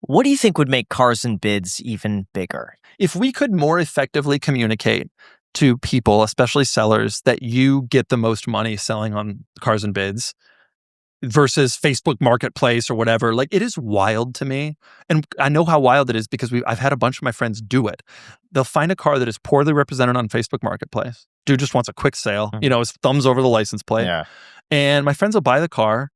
What do you think would make cars and bids even bigger? If we could more effectively communicate to people, especially sellers, that you get the most money selling on cars and bids versus Facebook Marketplace or whatever, like it is wild to me. And I know how wild it is because I've had a bunch of my friends do it. They'll find a car that is poorly represented on Facebook Marketplace. Dude just wants a quick sale, his thumbs over the license plate. Yeah. And my friends will buy the car,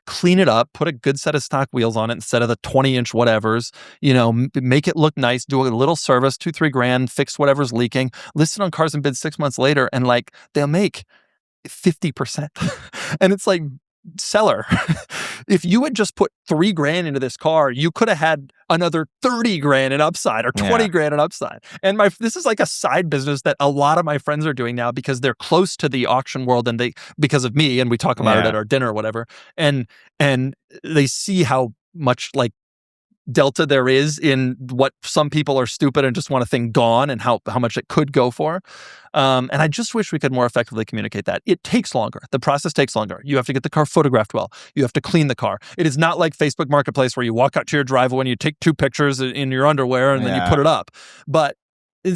clean it up, put a good set of stock wheels on it instead of the 20-inch whatevers, make it look nice, do a little service, $2-3 grand, fix whatever's leaking, list it on Cars and Bids 6 months later, and like they'll make 50%. And it's like, seller, if you had just put $3 grand into this car, you could have had another 30 grand in upside or 20 grand in upside. And this is like a side business that a lot of my friends are doing now because they're close to the auction world and because of me, and we talk about it at our dinner or whatever. And they see how much like delta there is in what some people are stupid and just want a thing gone and how much it could go for. And I just wish we could more effectively communicate that. It takes longer. The process takes longer. You have to get the car photographed well. You have to clean the car. It is not like Facebook Marketplace where you walk out to your driveway and you take 2 pictures in your underwear and then you put it up. But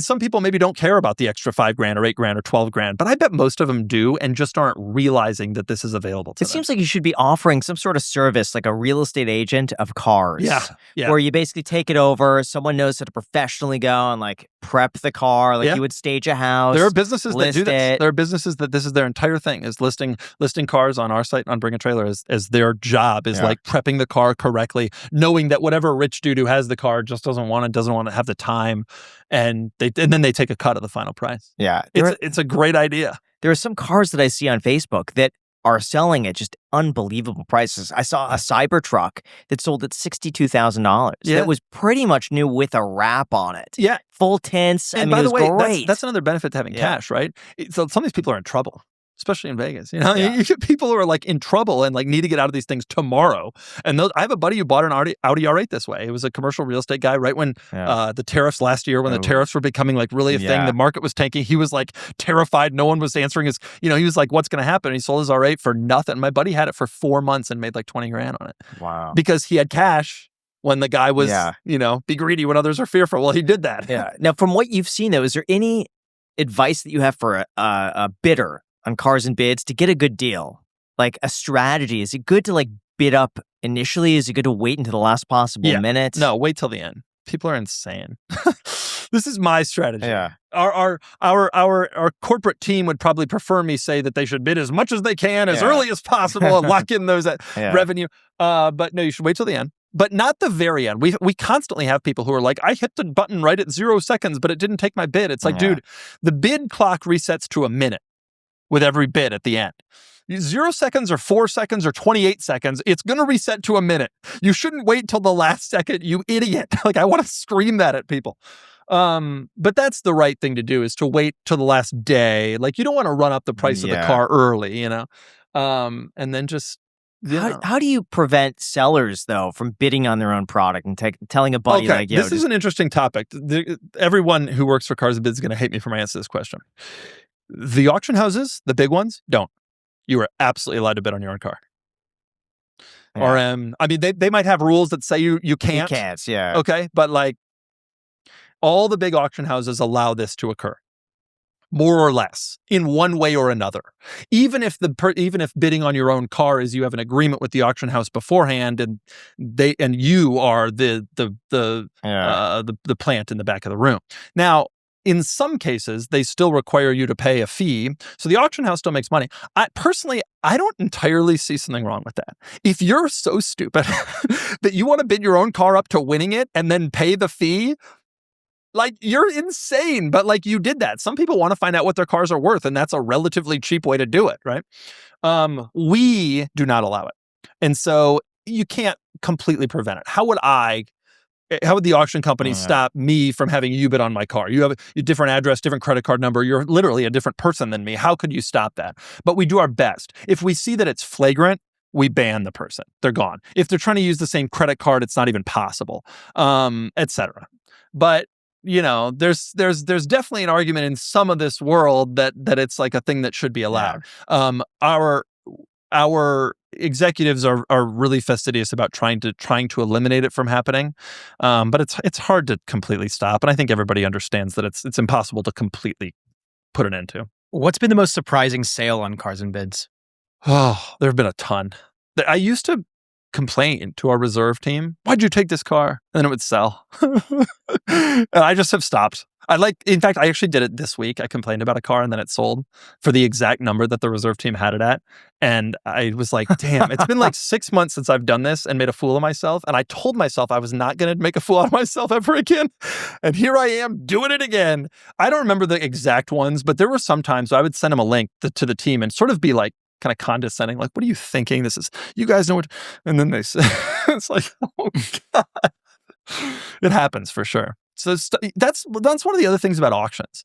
some people maybe don't care about the extra $5 grand or $8 grand or 12 grand, but I bet most of them do and just aren't realizing that this is available to them. It seems like you should be offering some sort of service, like a real estate agent of cars. Yeah. Where you basically take it over, someone knows how to professionally go and like prep the car, like you would stage a house. There are businesses that do this. It. There are businesses that this is their entire thing, is listing cars on our site on Bring a Trailer as their job, is like prepping the car correctly, knowing that whatever rich dude who has the car just doesn't want to have the time, and then they take a cut of the final price. Yeah. It's a great idea. There are some cars that I see on Facebook that are selling at just unbelievable prices. I saw a Cybertruck that sold at $62,000. That was pretty much new with a wrap on it. Yeah. Full tints. And by the way, that's another benefit to having cash, right? So some of these people are in trouble, especially in Vegas. You get people who are like in trouble and like need to get out of these things tomorrow. And I have a buddy who bought an Audi R8 this way. It was a commercial real estate guy right when the tariffs last year, when the tariffs were becoming like really a thing, the market was tanking. He was like terrified. No one was answering his, he was like, what's going to happen? And he sold his R8 for nothing. My buddy had it for 4 months and made like 20 grand on it. Wow. Because he had cash when the guy was, be greedy when others are fearful. Well, he did that. Yeah. Now, from what you've seen though, is there any advice that you have for a bidder on Cars and Bids to get a good deal? Like a strategy? Is it good to like bid up initially? Is it good to wait until the last possible minute? No, wait till the end. People are insane. This is my strategy. Yeah. Our corporate team would probably prefer me say that they should bid as much as they can as early as possible and lock in those revenue. But no, you should wait till the end. But not the very end. We constantly have people who are like, I hit the button right at 0 seconds, but it didn't take my bid. It's like, dude, the bid clock resets to a minute with every bid at the end. 0 seconds or 4 seconds or 28 seconds, it's going to reset to a minute. You shouldn't wait till the last second, you idiot. Like, I want to scream that at people. But that's the right thing to do, is to wait till the last day. Like, you don't want to run up the price of the car early, and then just... How do you prevent sellers, though, from bidding on their own product and telling a buddy like, this is an interesting topic. Everyone who works for Cars and Bids is going to hate me for my answer to this question. The auction houses, the big ones, don't. You are absolutely allowed to bid on your own car. Or, I mean, they might have rules that say you can't. You can't, yeah. Okay, but like, all the big auction houses allow this to occur, more or less, in one way or another. Even if bidding on your own car is you have an agreement with the auction house beforehand, and you are the plant in the back of the room. Now, in some cases, they still require you to pay a fee, so the auction house still makes money. I don't entirely see something wrong with that. If you're so stupid that you want to bid your own car up to winning it and then pay the fee, like, you're insane, but like, you did that. Some people want to find out what their cars are worth, and that's a relatively cheap way to do it, right? We do not allow it. And so you can't completely prevent it. How would the auction company stop me from having you bid on my car? You have a different address, different credit card number. You're literally a different person than me. How could you stop that? But we do our best. If we see that it's flagrant, we ban the person. They're gone. If they're trying to use the same credit card, it's not even possible, etc. But there's definitely an argument in some of this world that it's like a thing that should be allowed. Our executives are really fastidious about trying to eliminate it from happening. But it's hard to completely stop. And I think everybody understands that it's impossible to completely put an end to. What's been the most surprising sale on Cars and Bids? Oh, there have been a ton. I used to complain to our reserve team, why'd you take this car? And then it would sell. And I just have stopped. In fact, I actually did it this week. I complained about a car and then it sold for the exact number that the reserve team had it at. And I was like, damn, it's been like 6 months since I've done this and made a fool of myself. And I told myself I was not going to make a fool out of myself ever again. And here I am doing it again. I don't remember the exact ones, but there were some times I would send them a link to the team and sort of be like, kind of condescending, like, what are you thinking? You guys know what, and then they say, it's like, oh God. It happens for sure. So that's one of the other things about auctions.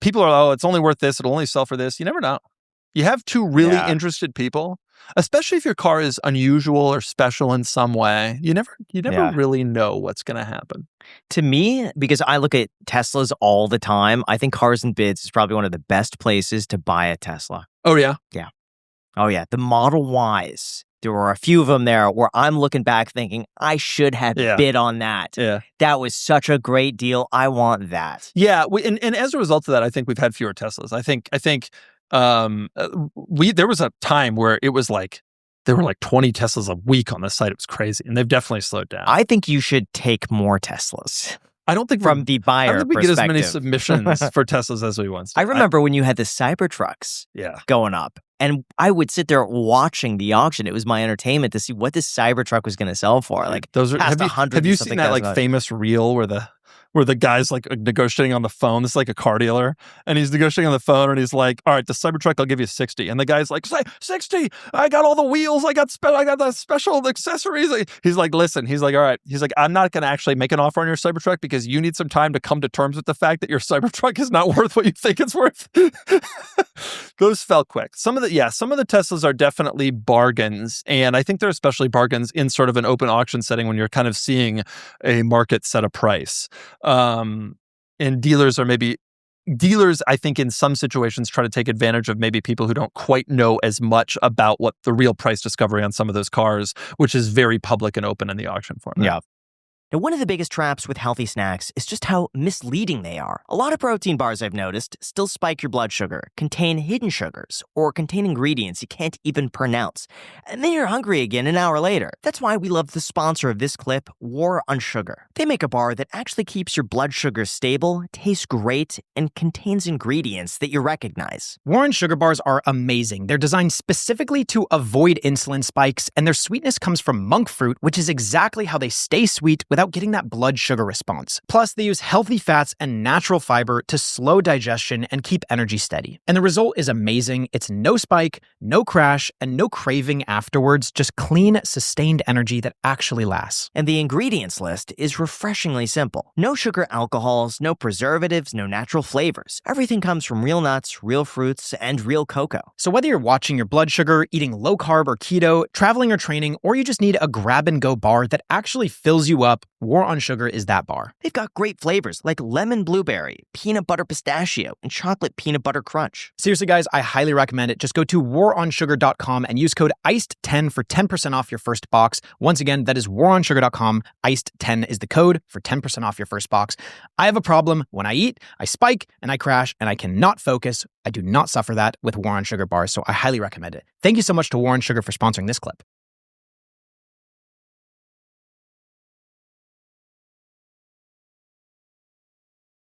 People are, it's only worth this, it'll only sell for this. You never know. You have two really interested people, especially if your car is unusual or special in some way. You never really know what's going to happen. To me, because I look at Teslas all the time, I think Cars and Bids is probably one of the best places to buy a Tesla. Oh, yeah? Yeah. Oh, yeah. The Model Ys. There were a few of them there where I'm looking back thinking, I should have bid on that. Yeah. That was such a great deal. I want that. Yeah. And as a result of that, I think we've had fewer Teslas. I think there was a time where it was like, there were like 20 Teslas a week on the site. It was crazy. And they've definitely slowed down. I think you should take more Teslas. I don't think from the buyer perspective. I don't think we get as many submissions for Teslas as we once did. I remember when you had the Cybertrucks going up, and I would sit there watching the auction. It was my entertainment to see what this Cybertruck was going to sell for. Like, those are, have you seen that like famous reel where the guy's like negotiating on the phone? This is like a car dealer, and he's negotiating on the phone, and he's like, all right, the Cybertruck, I'll give you 60. And the guy's like, 60? I got all the wheels. I got the special accessories. He's like, listen, he's like, all right. He's like, I'm not going to actually make an offer on your Cybertruck because you need some time to come to terms with the fact that your Cybertruck is not worth what you think it's worth. Those fell quick. Some of the Teslas are definitely bargains. And I think they're especially bargains in sort of an open auction setting when you're kind of seeing a market set a price. And dealers, I think in some situations try to take advantage of maybe people who don't quite know as much about what the real price discovery on some of those cars, which is very public and open in the auction format. Yeah. Now, one of the biggest traps with healthy snacks is just how misleading they are. A lot of protein bars, I've noticed, still spike your blood sugar, contain hidden sugars, or contain ingredients you can't even pronounce. And then you're hungry again an hour later. That's why we love the sponsor of this clip, War on Sugar. They make a bar that actually keeps your blood sugar stable, tastes great, and contains ingredients that you recognize. War on Sugar bars are amazing. They're designed specifically to avoid insulin spikes, and their sweetness comes from monk fruit, which is exactly how they stay sweet without getting that blood sugar response. Plus, they use healthy fats and natural fiber to slow digestion and keep energy steady. And the result is amazing. It's no spike, no crash, and no craving afterwards, just clean, sustained energy that actually lasts. And the ingredients list is refreshingly simple. No sugar alcohols, no preservatives, no natural flavors. Everything comes from real nuts, real fruits, and real cocoa. So whether you're watching your blood sugar, eating low carb or keto, traveling or training, or you just need a grab-and-go bar that actually fills you up, War on Sugar is that bar. They've got great flavors like lemon blueberry, peanut butter pistachio, and chocolate peanut butter crunch. Seriously, guys, I highly recommend it. Just go to waronsugar.com and use code ICED10 for 10% off your first box. Once again, that is waronsugar.com. ICED10 is the code for 10% off your first box. I have a problem. When I eat, I spike and I crash and I cannot focus. I do not suffer that with War on Sugar bars, so I highly recommend it. Thank you so much to War on Sugar for sponsoring this clip.